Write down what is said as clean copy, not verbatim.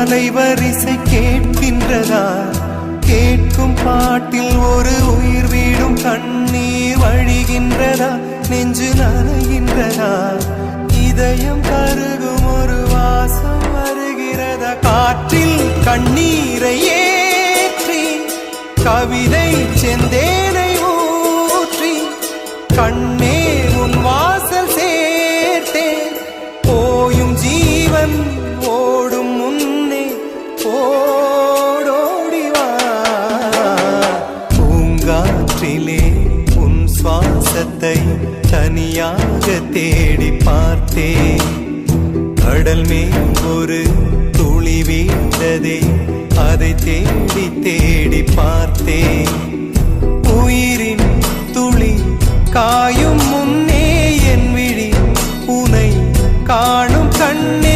அலைவரிசை கேட்கின்றதா? கேட்கும் பாட்டில் ஒரு உயிர் வீடும் கண்ணீர் வழிகின்றதா? நெஞ்சு நனைகின்றதா? இதயம் கருகும் ஒரு வாசம் வருகிறதா? காற்றில் கண்ணீரை ஏற்றி கவிதை செந்தேனை ஊற்றி கண்ணே உன் வாசல் சேர்த்தேன். போயும் ஜீவன் ஓடும் முன்னே ஓடோடிவா. பூங்காற்றிலே உன் சுவாசத்தை தனியாக தேடி பார்த்தேன். கடல் மேல் ஒரு துளி வீழ்ந்ததே, அதை தேடி தேடி பார்த்தேன். உயிரின் துளி காயும் முன்னே என் விழி உனை காணும் கண்ணே.